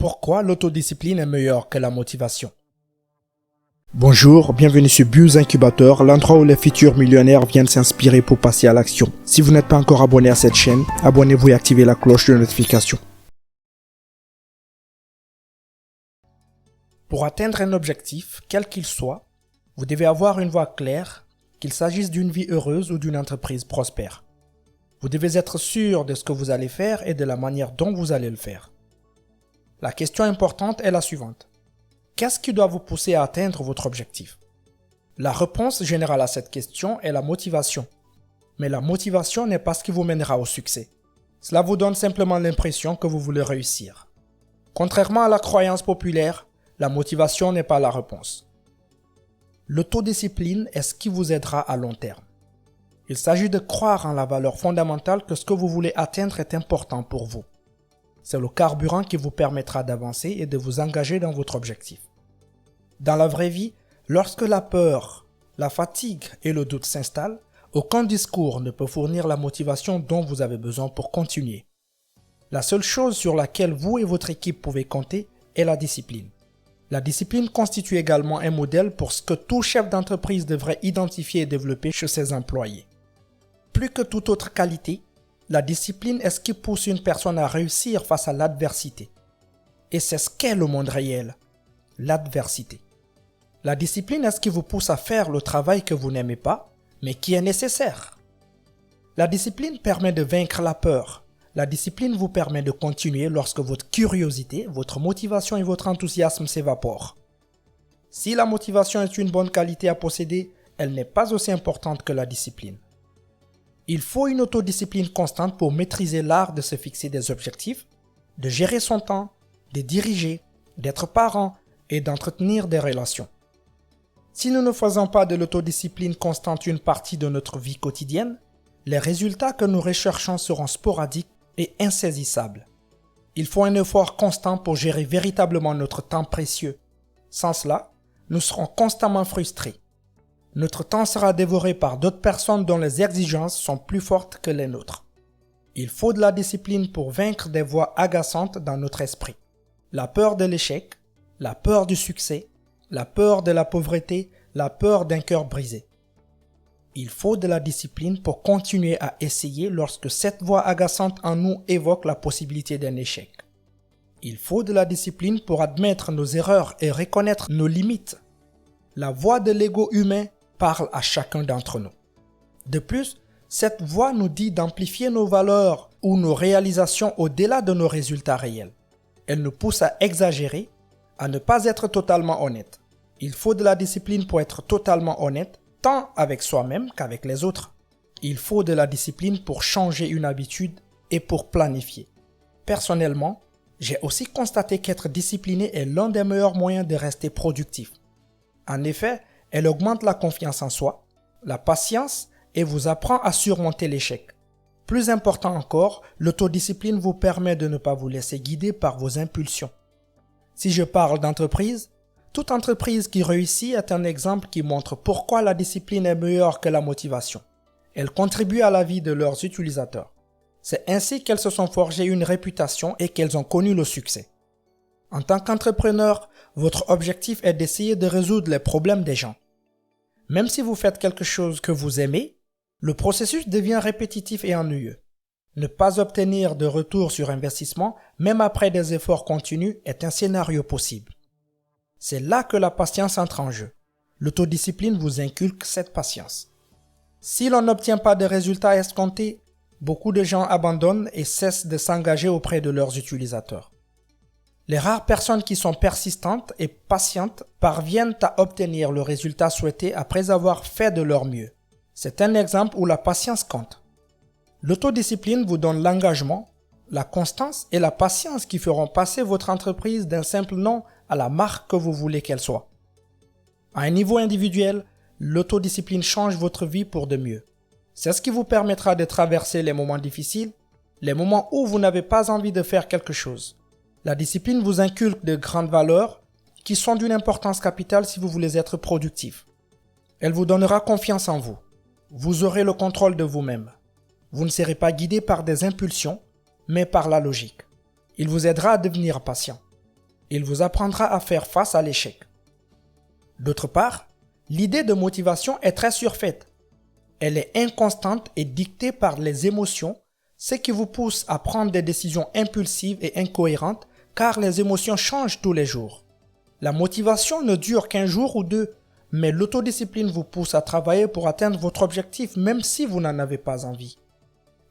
Pourquoi l'autodiscipline est meilleure que la motivation? Bonjour, bienvenue sur Buzz Incubateur, l'endroit où les futurs millionnaires viennent s'inspirer pour passer à l'action. Si vous n'êtes pas encore abonné à cette chaîne, abonnez-vous et activez la cloche de notification. Pour atteindre un objectif, quel qu'il soit, vous devez avoir une voie claire, qu'il s'agisse d'une vie heureuse ou d'une entreprise prospère. Vous devez être sûr de ce que vous allez faire et de la manière dont vous allez le faire. La question importante est la suivante. Qu'est-ce qui doit vous pousser à atteindre votre objectif? La réponse générale à cette question est la motivation. Mais la motivation n'est pas ce qui vous mènera au succès. Cela vous donne simplement l'impression que vous voulez réussir. Contrairement à la croyance populaire, la motivation n'est pas la réponse. L'autodiscipline est ce qui vous aidera à long terme. Il s'agit de croire en la valeur fondamentale que ce que vous voulez atteindre est important pour vous. C'est le carburant qui vous permettra d'avancer et de vous engager dans votre objectif. Dans la vraie vie, lorsque la peur, la fatigue et le doute s'installent, aucun discours ne peut fournir la motivation dont vous avez besoin pour continuer. La seule chose sur laquelle vous et votre équipe pouvez compter est la discipline. La discipline constitue également un modèle pour ce que tout chef d'entreprise devrait identifier et développer chez ses employés. Plus que toute autre qualité, la discipline est ce qui pousse une personne à réussir face à l'adversité. Et c'est ce qu'est le monde réel, l'adversité. La discipline est ce qui vous pousse à faire le travail que vous n'aimez pas, mais qui est nécessaire. La discipline permet de vaincre la peur. La discipline vous permet de continuer lorsque votre curiosité, votre motivation et votre enthousiasme s'évaporent. Si la motivation est une bonne qualité à posséder, elle n'est pas aussi importante que la discipline. Il faut une autodiscipline constante pour maîtriser l'art de se fixer des objectifs, de gérer son temps, de diriger, d'être parent et d'entretenir des relations. Si nous ne faisons pas de l'autodiscipline constante une partie de notre vie quotidienne, les résultats que nous recherchons seront sporadiques et insaisissables. Il faut un effort constant pour gérer véritablement notre temps précieux. Sans cela, nous serons constamment frustrés. Notre temps sera dévoré par d'autres personnes dont les exigences sont plus fortes que les nôtres. Il faut de la discipline pour vaincre des voix agaçantes dans notre esprit. La peur de l'échec, la peur du succès, la peur de la pauvreté, la peur d'un cœur brisé. Il faut de la discipline pour continuer à essayer lorsque cette voix agaçante en nous évoque la possibilité d'un échec. Il faut de la discipline pour admettre nos erreurs et reconnaître nos limites. La voix de l'ego humain parle à chacun d'entre nous. De plus, cette voix nous dit d'amplifier nos valeurs ou nos réalisations au-delà de nos résultats réels. Elle nous pousse à exagérer, à ne pas être totalement honnête. Il faut de la discipline pour être totalement honnête, tant avec soi-même qu'avec les autres. Il faut de la discipline pour changer une habitude et pour planifier. Personnellement, j'ai aussi constaté qu'être discipliné est l'un des meilleurs moyens de rester productif. En effet, elle augmente la confiance en soi, la patience et vous apprend à surmonter l'échec. Plus important encore, l'autodiscipline vous permet de ne pas vous laisser guider par vos impulsions. Si je parle d'entreprise, toute entreprise qui réussit est un exemple qui montre pourquoi la discipline est meilleure que la motivation. Elle contribue à la vie de leurs utilisateurs. C'est ainsi qu'elles se sont forgées une réputation et qu'elles ont connu le succès. En tant qu'entrepreneur, votre objectif est d'essayer de résoudre les problèmes des gens. Même si vous faites quelque chose que vous aimez, le processus devient répétitif et ennuyeux. Ne pas obtenir de retour sur investissement, même après des efforts continus, est un scénario possible. C'est là que la patience entre en jeu. L'autodiscipline vous inculque cette patience. Si l'on n'obtient pas de résultats escomptés, beaucoup de gens abandonnent et cessent de s'engager auprès de leurs utilisateurs. Les rares personnes qui sont persistantes et patientes parviennent à obtenir le résultat souhaité après avoir fait de leur mieux. C'est un exemple où la patience compte. L'autodiscipline vous donne l'engagement, la constance et la patience qui feront passer votre entreprise d'un simple nom à la marque que vous voulez qu'elle soit. À un niveau individuel, l'autodiscipline change votre vie pour de mieux. C'est ce qui vous permettra de traverser les moments difficiles, les moments où vous n'avez pas envie de faire quelque chose. La discipline vous inculque de grandes valeurs qui sont d'une importance capitale si vous voulez être productif. Elle vous donnera confiance en vous. Vous aurez le contrôle de vous-même. Vous ne serez pas guidé par des impulsions, mais par la logique. Il vous aidera à devenir patient. Il vous apprendra à faire face à l'échec. D'autre part, l'idée de motivation est très surfaite. Elle est inconstante et dictée par les émotions, ce qui vous pousse à prendre des décisions impulsives et incohérentes car les émotions changent tous les jours. La motivation ne dure qu'un jour ou deux, mais l'autodiscipline vous pousse à travailler pour atteindre votre objectif même si vous n'en avez pas envie.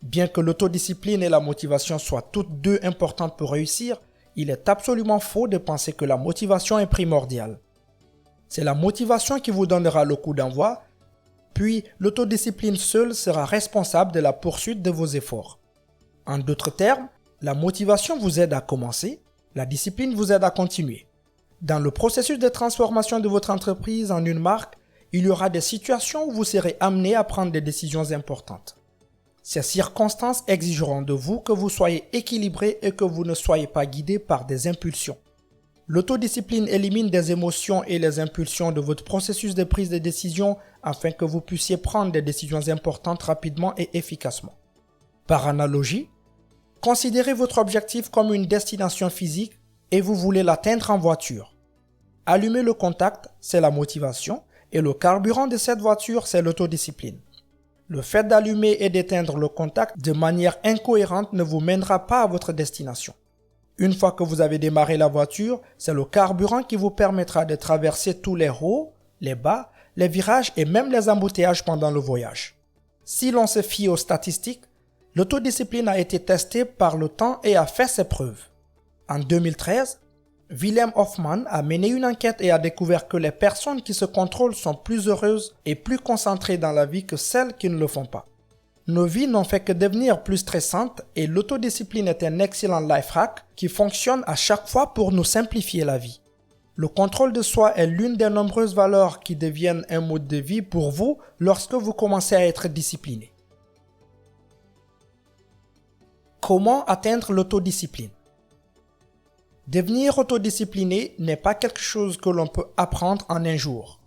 Bien que l'autodiscipline et la motivation soient toutes deux importantes pour réussir, il est absolument faux de penser que la motivation est primordiale. C'est la motivation qui vous donnera le coup d'envoi, puis l'autodiscipline seule sera responsable de la poursuite de vos efforts. En d'autres termes, la motivation vous aide à commencer, la discipline vous aide à continuer. Dans le processus de transformation de votre entreprise en une marque, il y aura des situations où vous serez amené à prendre des décisions importantes. Ces circonstances exigeront de vous que vous soyez équilibré et que vous ne soyez pas guidé par des impulsions. L'autodiscipline élimine des émotions et les impulsions de votre processus de prise de décision afin que vous puissiez prendre des décisions importantes rapidement et efficacement. Par analogie, considérez votre objectif comme une destination physique et vous voulez l'atteindre en voiture. Allumer le contact, c'est la motivation, et le carburant de cette voiture, c'est l'autodiscipline. Le fait d'allumer et d'éteindre le contact de manière incohérente ne vous mènera pas à votre destination. Une fois que vous avez démarré la voiture, c'est le carburant qui vous permettra de traverser tous les hauts, les bas, les virages et même les embouteillages pendant le voyage. Si l'on se fie aux statistiques, l'autodiscipline a été testée par le temps et a fait ses preuves. En 2013, Wilhelm Hoffmann a mené une enquête et a découvert que les personnes qui se contrôlent sont plus heureuses et plus concentrées dans la vie que celles qui ne le font pas. Nos vies n'ont fait que devenir plus stressantes et l'autodiscipline est un excellent life hack qui fonctionne à chaque fois pour nous simplifier la vie. Le contrôle de soi est l'une des nombreuses valeurs qui deviennent un mode de vie pour vous lorsque vous commencez à être discipliné. Comment atteindre l'autodiscipline ? Devenir autodiscipliné n'est pas quelque chose que l'on peut apprendre en un jour.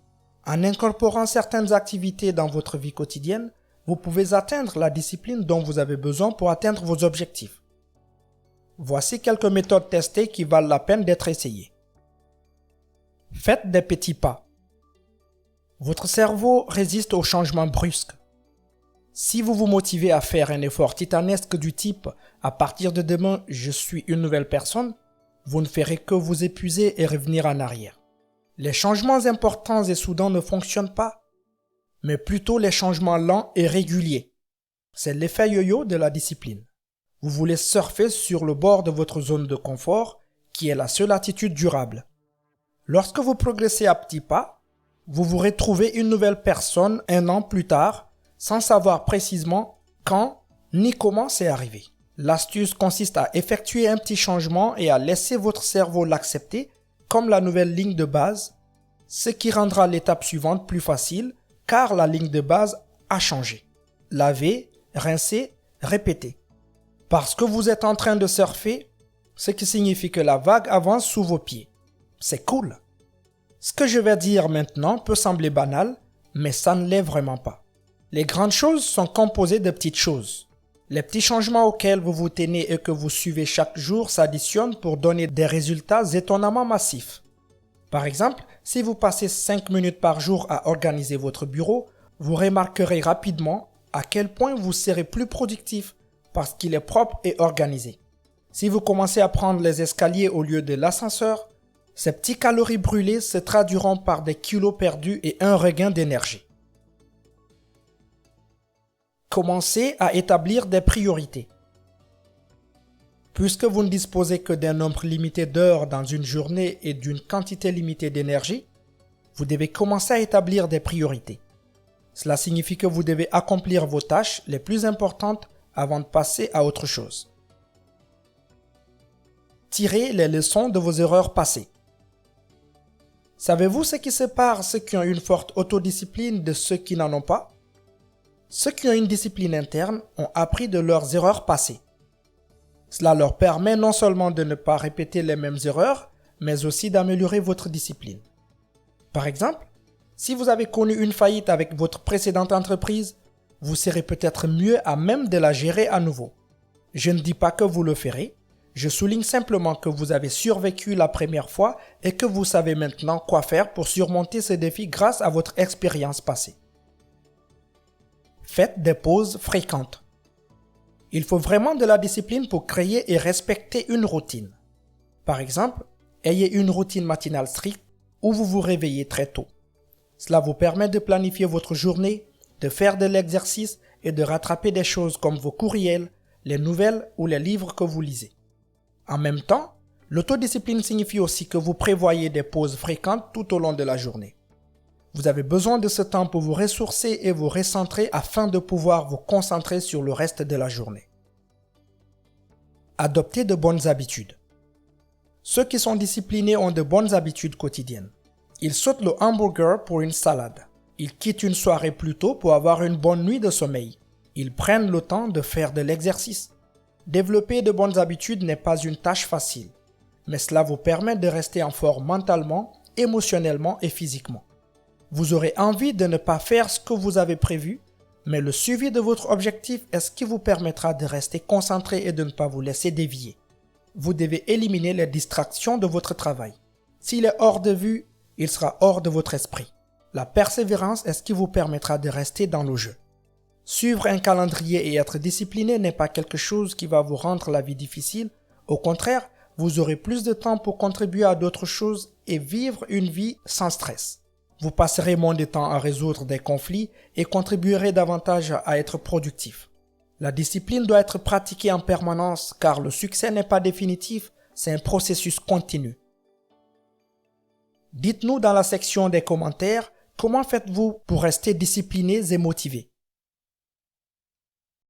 En incorporant certaines activités dans votre vie quotidienne, vous pouvez atteindre la discipline dont vous avez besoin pour atteindre vos objectifs. Voici quelques méthodes testées qui valent la peine d'être essayées. Faites des petits pas. Votre cerveau résiste aux changements brusques. Si vous vous motivez à faire un effort titanesque du type « à partir de demain, je suis une nouvelle personne », vous ne ferez que vous épuiser et revenir en arrière. Les changements importants et soudains ne fonctionnent pas, mais plutôt les changements lents et réguliers. C'est l'effet yo-yo de la discipline. Vous voulez surfer sur le bord de votre zone de confort, qui est la seule attitude durable. Lorsque vous progressez à petits pas, vous vous retrouvez une nouvelle personne un an plus tard, sans savoir précisément quand ni comment c'est arrivé. L'astuce consiste à effectuer un petit changement et à laisser votre cerveau l'accepter comme la nouvelle ligne de base, ce qui rendra l'étape suivante plus facile car la ligne de base a changé. Laver, rincer, répéter. Parce que vous êtes en train de surfer, ce qui signifie que la vague avance sous vos pieds. C'est cool. Ce que je vais dire maintenant peut sembler banal, mais ça ne l'est vraiment pas. Les grandes choses sont composées de petites choses. Les petits changements auxquels vous vous tenez et que vous suivez chaque jour s'additionnent pour donner des résultats étonnamment massifs. Par exemple, si vous passez 5 minutes par jour à organiser votre bureau, vous remarquerez rapidement à quel point vous serez plus productif parce qu'il est propre et organisé. Si vous commencez à prendre les escaliers au lieu de l'ascenseur, ces petites calories brûlées se traduiront par des kilos perdus et un regain d'énergie. Commencez à établir des priorités. Puisque vous ne disposez que d'un nombre limité d'heures dans une journée et d'une quantité limitée d'énergie, vous devez commencer à établir des priorités. Cela signifie que vous devez accomplir vos tâches les plus importantes avant de passer à autre chose. Tirez les leçons de vos erreurs passées. Savez-vous ce qui sépare ceux qui ont une forte autodiscipline de ceux qui n'en ont pas ? Ceux qui ont une discipline interne ont appris de leurs erreurs passées. Cela leur permet non seulement de ne pas répéter les mêmes erreurs, mais aussi d'améliorer votre discipline. Par exemple, si vous avez connu une faillite avec votre précédente entreprise, vous serez peut-être mieux à même de la gérer à nouveau. Je ne dis pas que vous le ferez, Je souligne simplement que vous avez survécu la première fois et que vous savez maintenant quoi faire pour surmonter ces défis grâce à votre expérience passée. Faites des pauses fréquentes. Il faut vraiment de la discipline pour créer et respecter une routine. Par exemple, ayez une routine matinale stricte où vous vous réveillez très tôt. Cela vous permet de planifier votre journée, de faire de l'exercice et de rattraper des choses comme vos courriels, les nouvelles ou les livres que vous lisez. En même temps, l'autodiscipline signifie aussi que vous prévoyez des pauses fréquentes tout au long de la journée. Vous avez besoin de ce temps pour vous ressourcer et vous recentrer afin de pouvoir vous concentrer sur le reste de la journée. Adoptez de bonnes habitudes. Ceux qui sont disciplinés ont de bonnes habitudes quotidiennes. Ils sautent le hamburger pour une salade. Ils quittent une soirée plus tôt pour avoir une bonne nuit de sommeil. Ils prennent le temps de faire de l'exercice. Développer de bonnes habitudes n'est pas une tâche facile, mais cela vous permet de rester en forme mentalement, émotionnellement et physiquement. Vous aurez envie de ne pas faire ce que vous avez prévu, mais le suivi de votre objectif est ce qui vous permettra de rester concentré et de ne pas vous laisser dévier. Vous devez éliminer les distractions de votre travail. S'il est hors de vue, il sera hors de votre esprit. La persévérance est ce qui vous permettra de rester dans le jeu. Suivre un calendrier et être discipliné n'est pas quelque chose qui va vous rendre la vie difficile. Au contraire, vous aurez plus de temps pour contribuer à d'autres choses et vivre une vie sans stress. Vous passerez moins de temps à résoudre des conflits et contribuerez davantage à être productif. La discipline doit être pratiquée en permanence car le succès n'est pas définitif, c'est un processus continu. Dites-nous dans la section des commentaires comment faites-vous pour rester disciplinés et motivés.